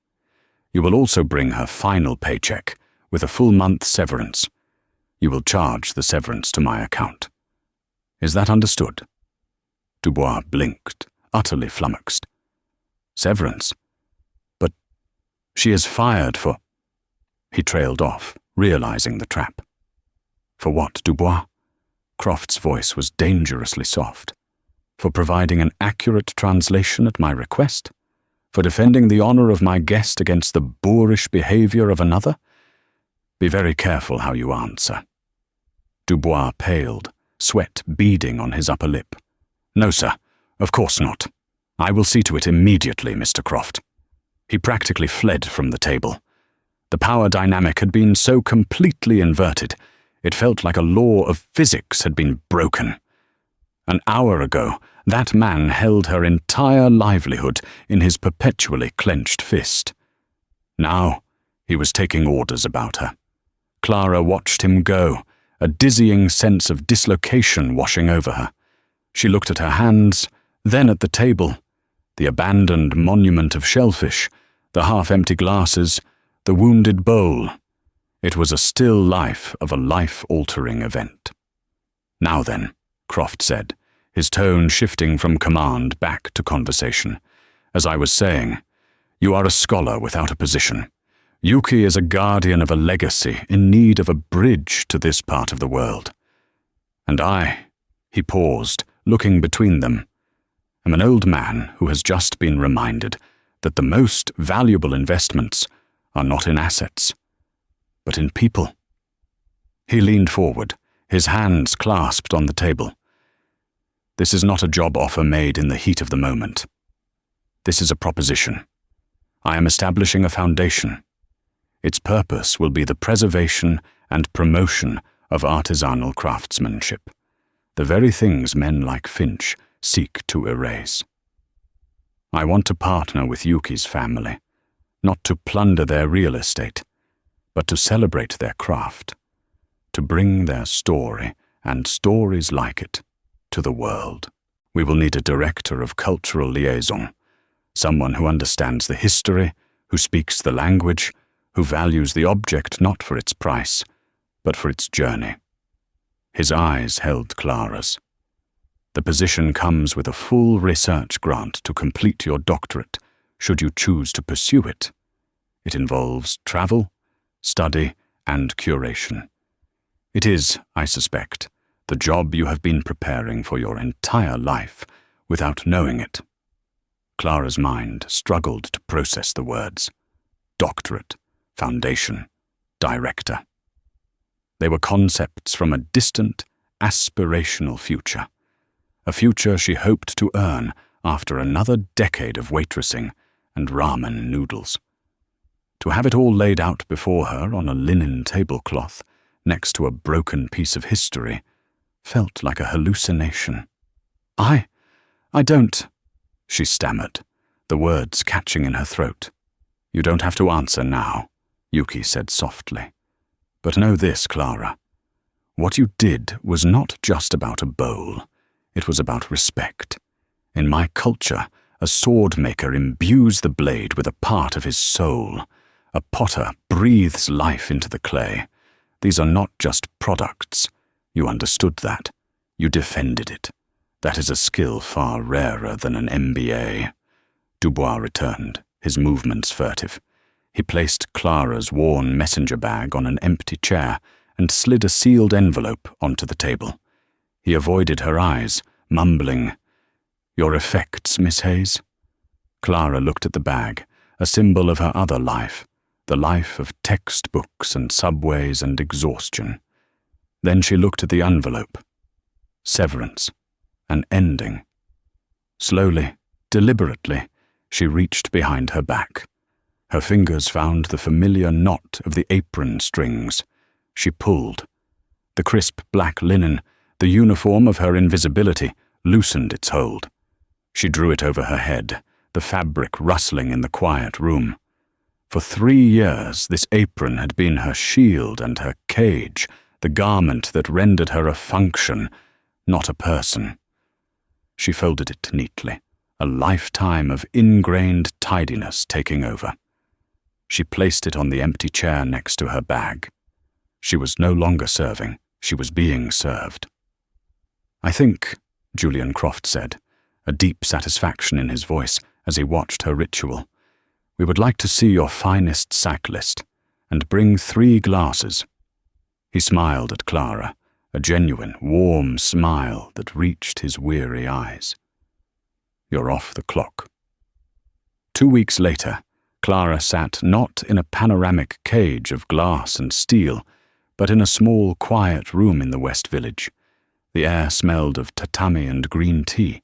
You will also bring her final paycheck with a full month severance. You will charge the severance to my account. Is that understood? Dubois blinked, utterly flummoxed. Severance? But she is fired for... He trailed off, realizing the trap. For what, Dubois? Croft's voice was dangerously soft. For providing an accurate translation at my request? For defending the honor of my guest against the boorish behavior of another? Be very careful how you answer. Dubois paled, sweat beading on his upper lip. No, sir, of course not. I will see to it immediately, Mr. Croft. He practically fled from the table. The power dynamic had been so completely inverted, it felt like a law of physics had been broken. An hour ago, that man held her entire livelihood in his perpetually clenched fist. Now, he was taking orders about her. Clara watched him go, a dizzying sense of dislocation washing over her. She looked at her hands, then at the table, the abandoned monument of shellfish, the half-empty glasses, the wounded bowl. It was a still life of a life-altering event. Now then, Croft said, his tone shifting from command back to conversation. As I was saying, you are a scholar without a position. Yuki is a guardian of a legacy in need of a bridge to this part of the world. And I, he paused, looking between them, am an old man who has just been reminded that the most valuable investments are not in assets, but in people. He leaned forward, his hands clasped on the table. This is not a job offer made in the heat of the moment. This is a proposition. I am establishing a foundation. Its purpose will be the preservation and promotion of artisanal craftsmanship, the very things men like Finch seek to erase. I want to partner with Yuki's family, not to plunder their real estate, but to celebrate their craft, to bring their story and stories like it to the world. We will need a director of cultural liaison, someone who understands the history, who speaks the language, who values the object not for its price, but for its journey. His eyes held Clara's. The position comes with a full research grant to complete your doctorate, should you choose to pursue it. It involves travel, study, and curation. It is, I suspect, the job you have been preparing for your entire life without knowing it. Clara's mind struggled to process the words. Doctorate, foundation, director. They were concepts from a distant, aspirational future, a future she hoped to earn after another decade of waitressing and ramen noodles. To have it all laid out before her on a linen tablecloth next to a broken piece of history felt like a hallucination. I don't," she stammered, the words catching in her throat. "You don't have to answer now," Yuki said softly. "But know this, Clara. What you did was not just about a bowl. It was about respect. In my culture, a sword maker imbues the blade with a part of his soul. A potter breathes life into the clay. These are not just products. You understood that. You defended it. That is a skill far rarer than an MBA. Dubois returned, his movements furtive. He placed Clara's worn messenger bag on an empty chair and slid a sealed envelope onto the table. He avoided her eyes, mumbling, "Your effects, Miss Hayes?" Clara looked at the bag, a symbol of her other life, the life of textbooks and subways and exhaustion. Then she looked at the envelope. Severance. An ending. Slowly, deliberately, she reached behind her back. Her fingers found the familiar knot of the apron strings. She pulled. The crisp black linen, the uniform of her invisibility, loosened its hold. She drew it over her head, the fabric rustling in the quiet room. For 3 years, this apron had been her shield and her cage, the garment that rendered her a function, not a person. She folded it neatly, a lifetime of ingrained tidiness taking over. She placed it on the empty chair next to her bag. She was no longer serving, she was being served. "I think," Julian Croft said, a deep satisfaction in his voice as he watched her ritual, "we would like to see your finest sack list, and bring 3 glasses." He smiled at Clara, a genuine, warm smile that reached his weary eyes. "You're off the clock." 2 weeks later, Clara sat not in a panoramic cage of glass and steel, but in a small, quiet room in the West Village. The air smelled of tatami and green tea.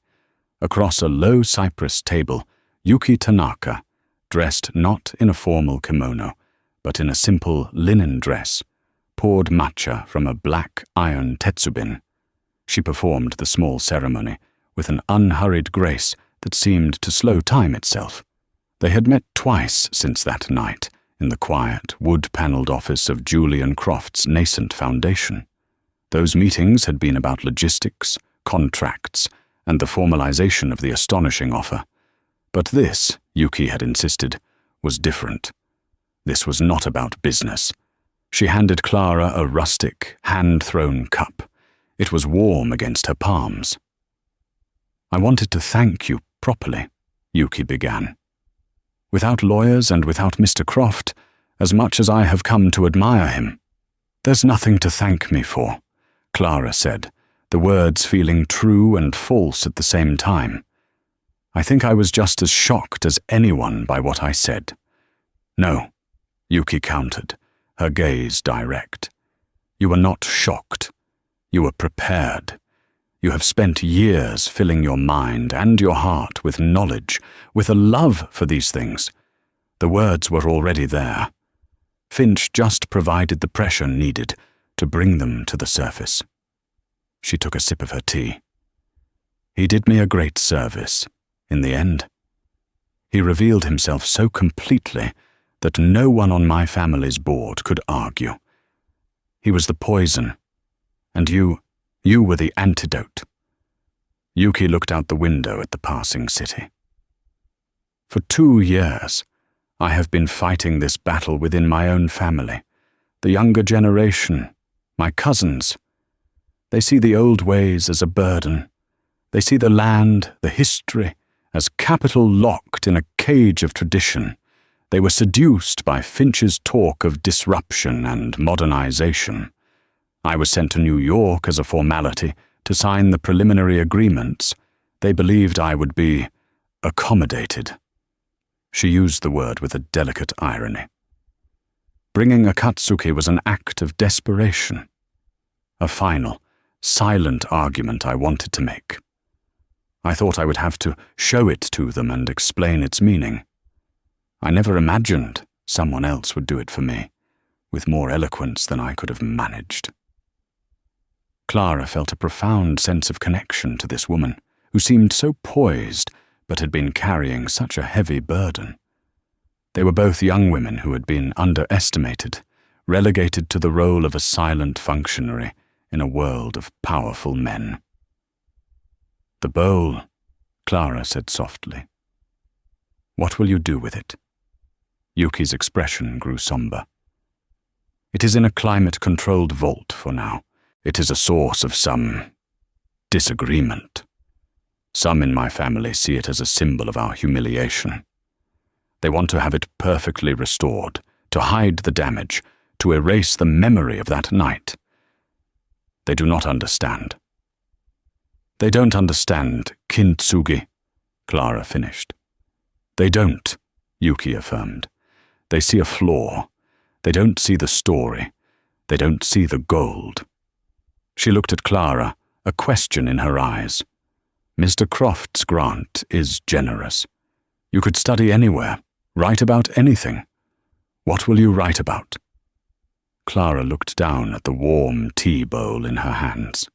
Across a low cypress table, Yuki Tanaka, dressed not in a formal kimono, but in a simple linen dress, poured matcha from a black iron tetsubin. She performed the small ceremony with an unhurried grace that seemed to slow time itself. They had met twice since that night in the quiet, wood-panelled office of Julian Croft's nascent foundation. Those meetings had been about logistics, contracts, and the formalization of the astonishing offer. But this, Yuki had insisted, was different. This was not about business. She handed Clara a rustic, hand-thrown cup. It was warm against her palms. "I wanted to thank you properly," Yuki began. "Without lawyers and without Mr. Croft, as much as I have come to admire him." "There's nothing to thank me for," Clara said, the words feeling true and false at the same time. "I think I was just as shocked as anyone by what I said." "No," Yuki countered, her gaze direct. "You were not shocked. You were prepared. You have spent years filling your mind and your heart with knowledge, with a love for these things. The words were already there. Finch just provided the pressure needed to bring them to the surface." She took a sip of her tea. "He did me a great service, in the end. He revealed himself so completely that no one on my family's board could argue. He was the poison, and you were the antidote." Yuki looked out the window at the passing city. "For 2 years, I have been fighting this battle within my own family, the younger generation, my cousins. They see the old ways as a burden. They see the land, the history, as capital locked in a cage of tradition. They were seduced by Finch's talk of disruption and modernization. I was sent to New York as a formality to sign the preliminary agreements. They believed I would be accommodated." She used the word with a delicate irony. "Bringing Akatsuki was an act of desperation. A final, silent argument I wanted to make. I thought I would have to show it to them and explain its meaning. I never imagined someone else would do it for me, with more eloquence than I could have managed. Clara felt a profound sense of connection to this woman, who seemed so poised but had been carrying such a heavy burden. They were both young women who had been underestimated, relegated to the role of a silent functionary in a world of powerful men. "The bowl," Clara said softly. "What will you do with it?" Yuki's expression grew somber. "It is in a climate-controlled vault for now. It is a source of some disagreement. Some in my family see it as a symbol of our humiliation. They want to have it perfectly restored, to hide the damage, to erase the memory of that night. They do not understand." "They don't understand kintsugi," Clara finished. "They don't," Yuki affirmed. "They see a flaw. They don't see the story. They don't see the gold." She looked at Clara, a question in her eyes. "Mr. Croft's grant is generous. You could study anywhere, write about anything. What will you write about?" Clara looked down at the warm tea bowl in her hands.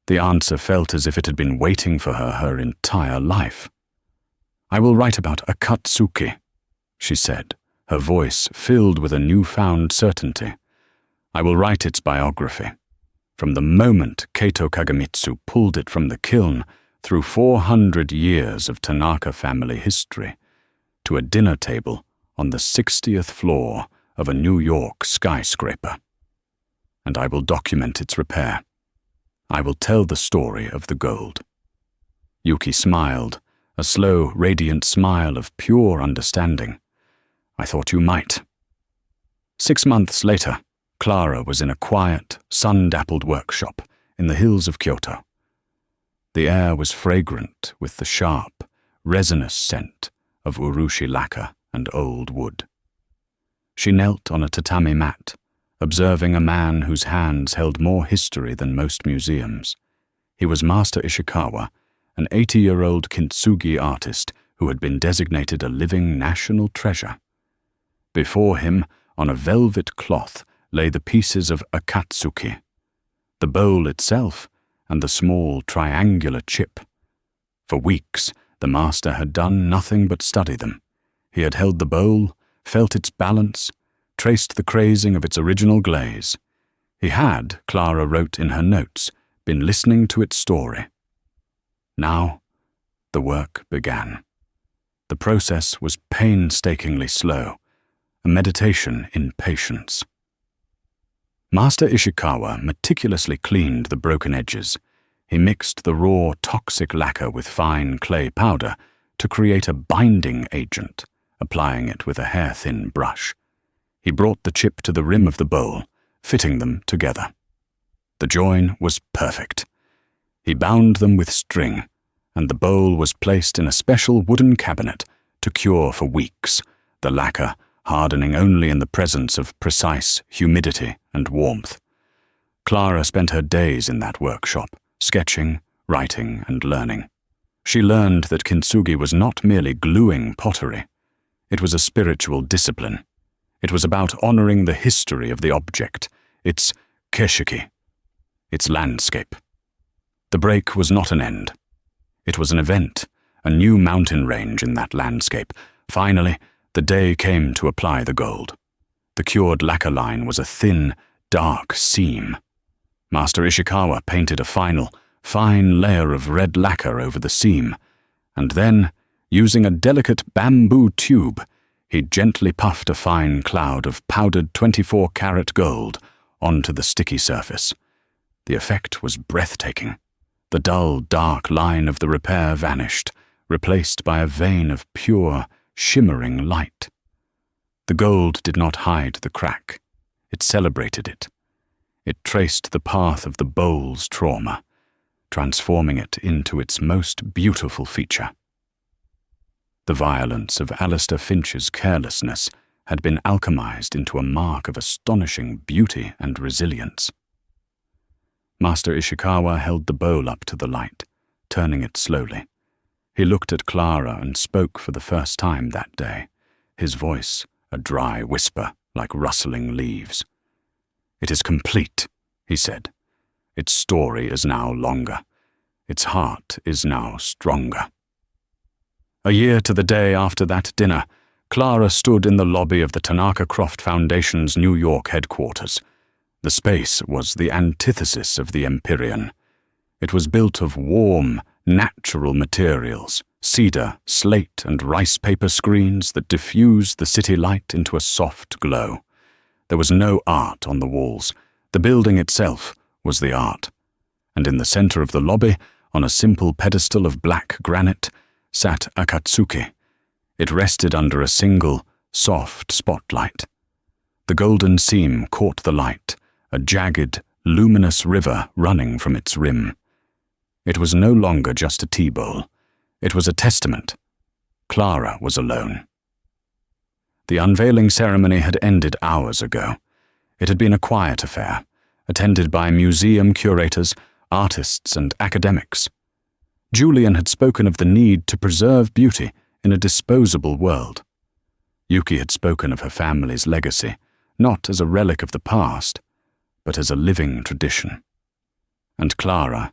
The answer felt as if it had been waiting for her entire life. "I will write about Akatsuki," she said, her voice filled with a newfound certainty. "I will write its biography. From the moment Kato Kagamitsu pulled it from the kiln through 400 years of Tanaka family history to a dinner table on the 60th floor of a New York skyscraper. And I will document its repair. I will tell the story of the gold." Yuki smiled, a slow, radiant smile of pure understanding. "I thought you might." 6 months later, Clara was in a quiet, sun-dappled workshop in the hills of Kyoto. The air was fragrant with the sharp, resinous scent of urushi lacquer and old wood. She knelt on a tatami mat, observing a man whose hands held more history than most museums. He was Master Ishikawa, an 80-year-old kintsugi artist who had been designated a living national treasure. Before him, on a velvet cloth, lay the pieces of akatsuki, the bowl itself, and the small triangular chip. For weeks, the master had done nothing but study them. He had held the bowl, felt its balance, traced the crazing of its original glaze. He had, Clara wrote in her notes, been listening to its story. Now, the work began. The process was painstakingly slow, a meditation in patience. Master Ishikawa meticulously cleaned the broken edges. He mixed the raw, toxic lacquer with fine clay powder to create a binding agent, applying it with a hair-thin brush. He brought the chip to the rim of the bowl, fitting them together. The join was perfect. He bound them with string, and the bowl was placed in a special wooden cabinet to cure for weeks, the lacquer hardening only in the presence of precise humidity and warmth. Clara spent her days in that workshop, sketching, writing, and learning. She learned that kintsugi was not merely gluing pottery. It was a spiritual discipline. It was about honoring the history of the object, its keshiki, its landscape. The break was not an end. It was an event, a new mountain range in that landscape. Finally, the day came to apply the gold. The cured lacquer line was a thin, dark seam. Master Ishikawa painted a final, fine layer of red lacquer over the seam, and then, using a delicate bamboo tube, he gently puffed a fine cloud of powdered 24-karat gold onto the sticky surface. The effect was breathtaking. The dull, dark line of the repair vanished, replaced by a vein of pure, shimmering light. The gold did not hide the crack. It celebrated it. It traced the path of the bowl's trauma, transforming it into its most beautiful feature. The violence of Alistair Finch's carelessness had been alchemized into a mark of astonishing beauty and resilience. Master Ishikawa held the bowl up to the light, turning it slowly, He looked at Clara and spoke for the first time that day, his voice a dry whisper like rustling leaves. "It is complete," he said. "Its story is now longer. Its heart is now stronger." A year to the day after that dinner, Clara stood in the lobby of the Tanaka Croft Foundation's New York headquarters. The space was the antithesis of the Empyrean. It was built of warm, natural materials, cedar, slate, and rice paper screens that diffused the city light into a soft glow. There was no art on the walls. The building itself was the art. And in the center of the lobby, on a simple pedestal of black granite, sat Akatsuki. It rested under a single, soft spotlight. The golden seam caught the light, a jagged, luminous river running from its rim. It was no longer just a tea bowl. It was a testament. Clara was alone. The unveiling ceremony had ended hours ago. It had been a quiet affair, attended by museum curators, artists, and academics. Julian had spoken of the need to preserve beauty in a disposable world. Yuki had spoken of her family's legacy, not as a relic of the past, but as a living tradition. And Clara,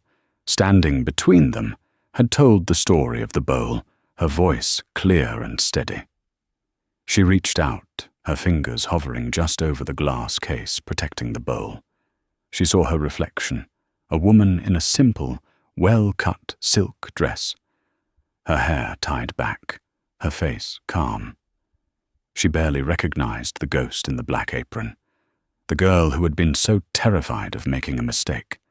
standing between them, had told the story of the bowl, her voice clear and steady. She reached out, her fingers hovering just over the glass case protecting the bowl. She saw her reflection, a woman in a simple, well-cut silk dress, her hair tied back, her face calm. She barely recognized the ghost in the black apron, the girl who had been so terrified of making a mistake.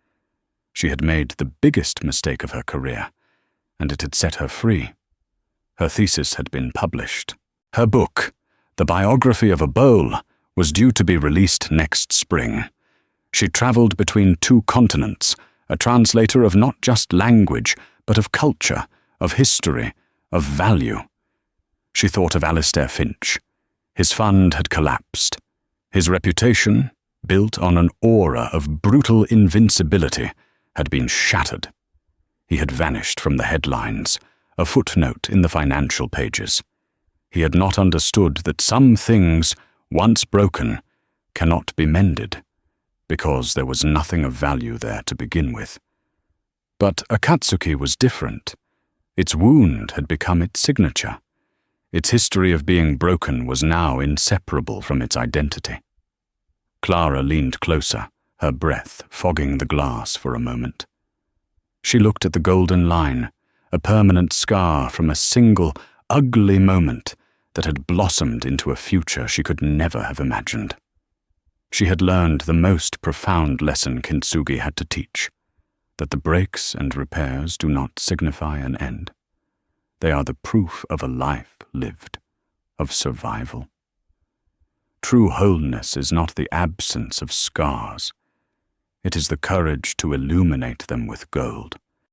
She had made the biggest mistake of her career, and it had set her free. Her thesis had been published. Her book, The Biography of a Bowl, was due to be released next spring. She traveled between 2 continents, a translator of not just language, but of culture, of history, of value. She thought of Alistair Finch. His fund had collapsed. His reputation, built on an aura of brutal invincibility, had been shattered. He had vanished from the headlines, a footnote in the financial pages. He had not understood that some things, once broken, cannot be mended, because there was nothing of value there to begin with. But Akatsuki was different. Its wound had become its signature. Its history of being broken was now inseparable from its identity. Clara leaned closer, her breath fogging the glass for a moment. She looked at the golden line, a permanent scar from a single, ugly moment that had blossomed into a future she could never have imagined. She had learned the most profound lesson Kintsugi had to teach, that the breaks and repairs do not signify an end. They are the proof of a life lived, of survival. True wholeness is not the absence of scars. It is the courage to illuminate them with gold.